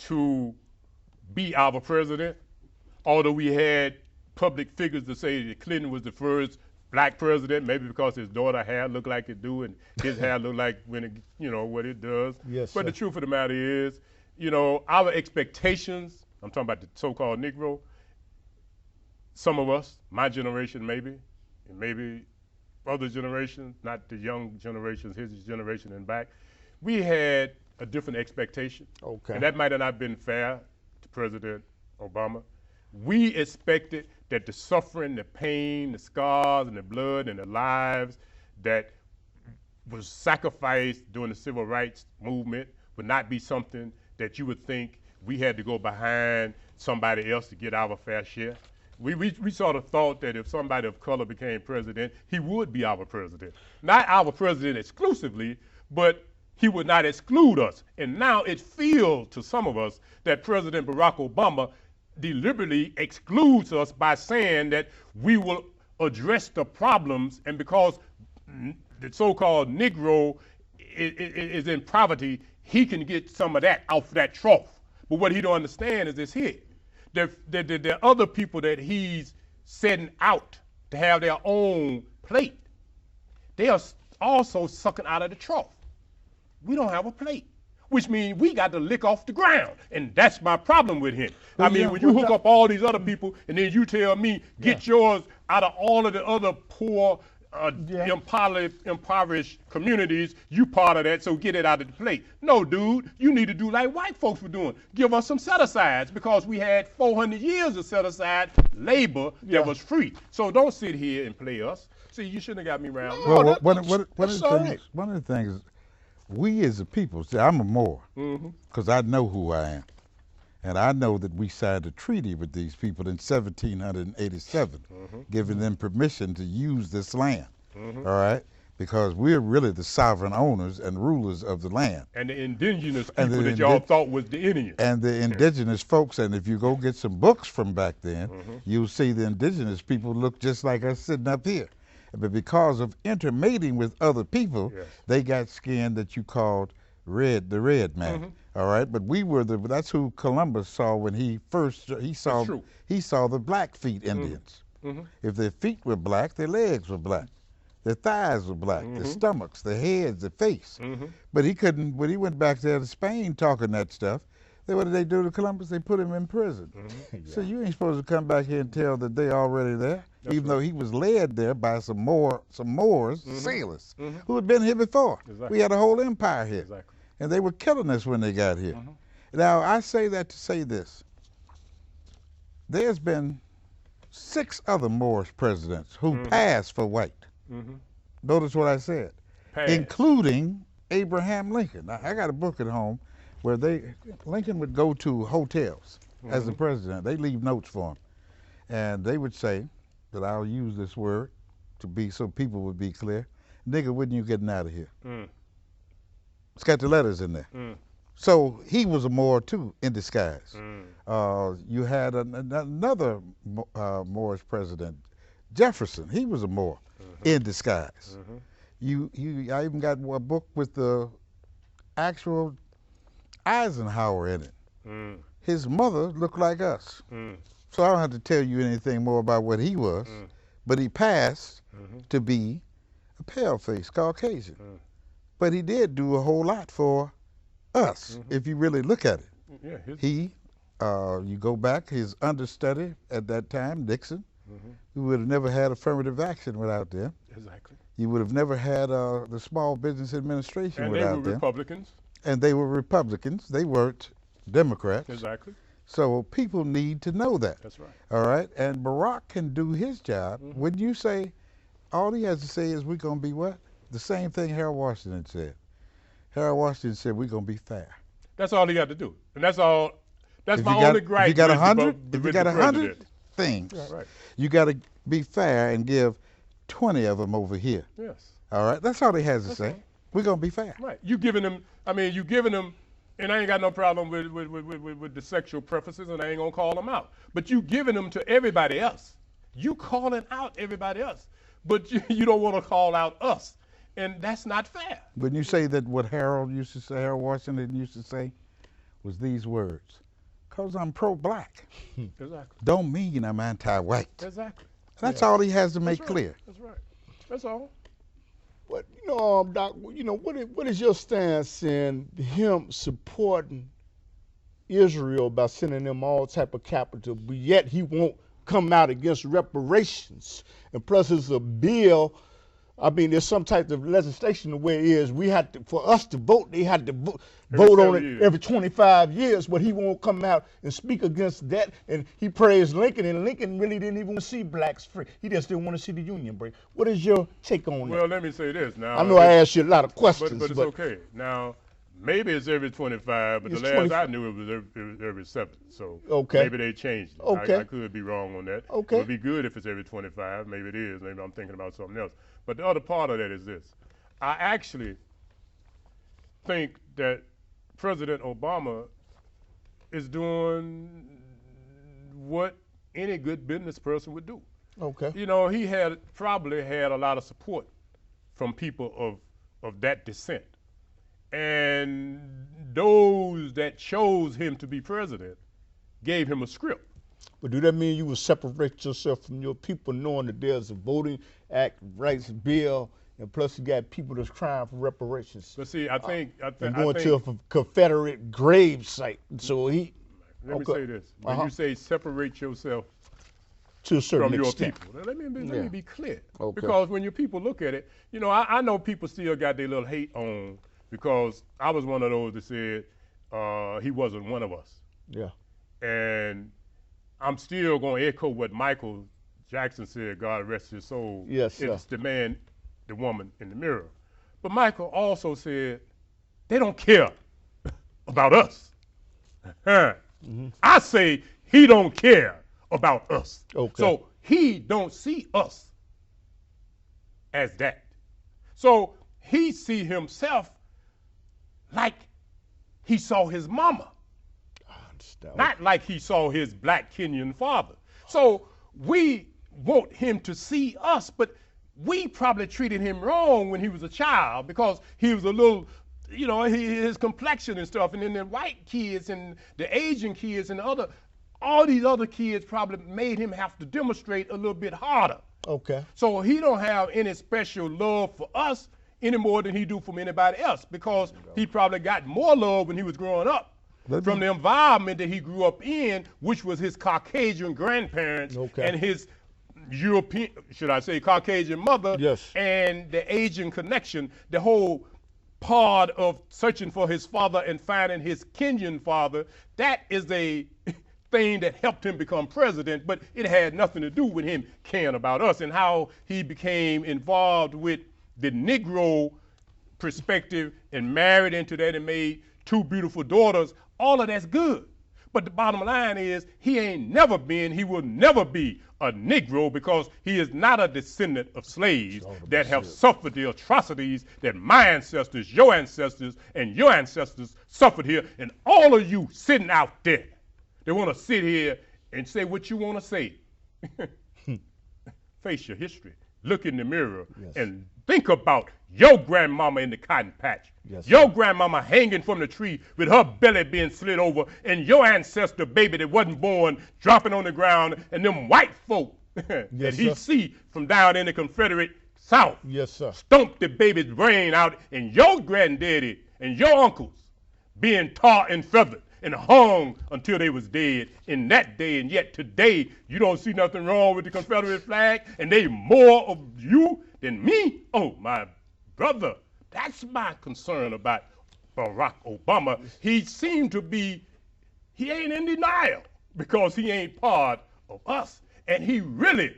to be our president, although we had public figures to say that Clinton was the first black president, maybe because his daughter hair looked like it do and his hair looked like when it, what it does. Yes, but sir. the truth of the matter is, our expectations, I'm talking about the so-called Negro, some of us, my generation maybe, and maybe other generations, not the young generations, his generation and back, we had a different expectation. Okay. And that might have not been fair to President Obama. We expected that the suffering, the pain, the scars, and the blood, and the lives that was sacrificed during the civil rights movement would not be something that you would think we had to go behind somebody else to get our fair share. We sort of thought that if somebody of color became president, he would be our president. Not our president exclusively, but he would not exclude us. And now it feels to some of us that President Barack Obama deliberately excludes us by saying that we will address the problems, and because the so-called Negro is in poverty, he can get some of that off that trough. But what he don't understand is this here. There are other people that he's setting out to have their own plate. They are also sucking out of the trough. We don't have a plate, which means we got to lick off the ground. And that's my problem with him. When you hook up all these other people and then you tell me, get yours out of all of the other poor, impoverished communities, you part of that, so get it out of the plate. No, dude, you need to do like white folks were doing. Give us some set-asides, because we had 400 years of set-aside labor that was free. So don't sit here and play us. See, you shouldn't have got me around. Well, one of the things is, we as a people, see, I'm a Moor, because I know who I am. And I know that we signed a treaty with these people in 1787, giving them permission to use this land, all right? Because we're really the sovereign owners and rulers of the land. And the indigenous people that y'all thought was the Indians. And the indigenous folks, and if you go get some books from back then, you'll see the indigenous people look just like us sitting up here. But because of intermating with other people, they got skin that you called the red man. All right, but that's who Columbus saw when he saw the Blackfeet Indians. If their feet were black, their legs were black. Their thighs were black, their stomachs, their heads, their face. But he couldn't, when he went back there to Spain talking that stuff, what did they do to Columbus? They put him in prison. So you ain't supposed to come back here and tell that they already there, even though he was led there by some Moors, sailors, who had been here before. We had a whole empire here. And they were killing us when they got here. Now, I say that to say this. There's been 6 other Moorish presidents who passed for white. Notice what I said. Including Abraham Lincoln. Now, I got a book at home where Lincoln would go to hotels as the president. They leave notes for him. And they would say, that I'll use this word to be so people would be clear, nigga, when you getting out of here? It's got the letters in there. So he was a Moor too, in disguise. You had another Moorish president, Jefferson. He was a Moor in disguise. I even got a book with the actual Eisenhower in it. His mother looked like us. So I don't have to tell you anything more about what he was, but he passed to be a pale-faced Caucasian. But he did do a whole lot for us, if you really look at it. You go back, his understudy at that time, Nixon, we would have never had affirmative action without them. You would have never had the Small Business Administration without them. And they were Republicans. And they were Republicans. They weren't Democrats. So people need to know that. That's right. All right? And Barack can do his job. When you say, all he has to say is, we're going to be what? The same thing Harold Washington said. Harold Washington said, we're going to be fair. That's all he got to do. And that's all, that's my only gripe. If you got 100 things, you got to be fair and give 20 of them over here. All right? That's all he has to say. We're going to be fair. Right. You giving them, and I ain't got no problem with the sexual preferences, and I ain't gonna call them out. But you giving them to everybody else. You calling out everybody else, but you don't want to call out us, and that's not fair. When you say that what Harold Washington used to say, was these words: "'Cause I'm pro-black, Exactly. don't mean I'm anti-white." Exactly. That's all he has to make clear. That's right. That's all. But Doc, what is your stance in him supporting Israel by sending them all type of capital, but yet he won't come out against reparations? And plus, it's a bill. I mean, there's some type of legislation the way it is. We had to, for us to vote, they had to vote on it every 25 years, but he won't come out and speak against that. And he praised Lincoln, and Lincoln really didn't even want to see blacks free. He just didn't want to see the Union break. What is your take on that? Well, let me say this now. I know I asked you a lot of questions, but it's okay. Now, maybe it's every 25, but the last I knew it was every 7. So maybe they changed it. Okay. I could be wrong on that. Okay. It would be good if it's every 25. Maybe it is. Maybe I'm thinking about something else. But the other part of that is this. I actually think that President Obama is doing what any good business person would do. Okay. You know, he probably had a lot of support from people of that descent. And those that chose him to be president gave him a script. But do that mean you will separate yourself from your people, knowing that there's a voting rights bill, and plus you got people that's crying for reparations? But see, I think going to a Confederate grave site. So let me say this: when you say separate yourself to a certain from extent, your people, let me be clear. Okay. Because when your people look at it, you know, I know people still got their little hate on, because I was one of those that said he wasn't one of us. Yeah. And I'm still going to echo what Michael Jackson said, God rest his soul. Yes, it's the man, the woman in the mirror. But Michael also said, they don't care about us. I say he don't care about us. Okay. So he don't see us as that. So he see himself like he saw his mama. Not like he saw his black Kenyan father. So we want him to see us, but we probably treated him wrong when he was a child, because he was a little, you know, his complexion and stuff. And then the white kids and the Asian kids and all these other kids probably made him have to demonstrate a little bit harder. Okay. So he don't have any special love for us any more than he do from anybody else, because he probably got more love when he was growing up from the environment that he grew up in, which was his Caucasian grandparents and his European, should I say, Caucasian mother, and the Asian connection, the whole part of searching for his father and finding his Kenyan father. That is a thing that helped him become president, but it had nothing to do with him caring about us. And how he became involved with the Negro perspective and married into that and made 2 beautiful daughters, all of that's good. But the bottom line is, he ain't never been, he will never be a Negro, because he is not a descendant of slaves that have suffered the atrocities that my ancestors, your ancestors, and your ancestors suffered here. And all of you sitting out there, they want to sit here and say what you want to say. Face your history. Look in the mirror and think about your grandmama in the cotton patch. Your grandmama hanging from the tree with her belly being slit over, and your ancestor baby that wasn't born dropping on the ground, and them white folk that he see from down in the Confederate South stomp the baby's brain out, and your granddaddy and your uncles being tarred and feathered and hung until they was dead in that day. And yet today, you don't see nothing wrong with the Confederate flag, and they more of you than me? Oh, my brother, that's my concern about Barack Obama. He seemed to be, he ain't in denial, because he ain't part of us. And he really,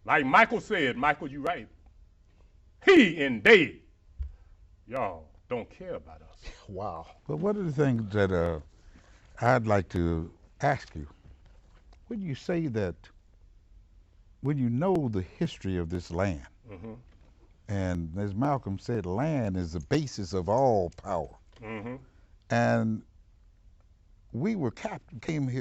like Michael said, Michael, you right, he and they, y'all don't care about us. Wow. But one of the things that I'd like to ask you, when you say that, when you know the history of this land, and as Malcolm said, land is the basis of all power, and we were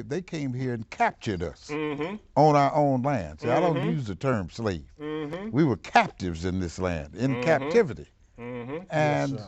they came here and captured us on our own land. See, I don't use the term slave. We were captives in this land, in captivity. And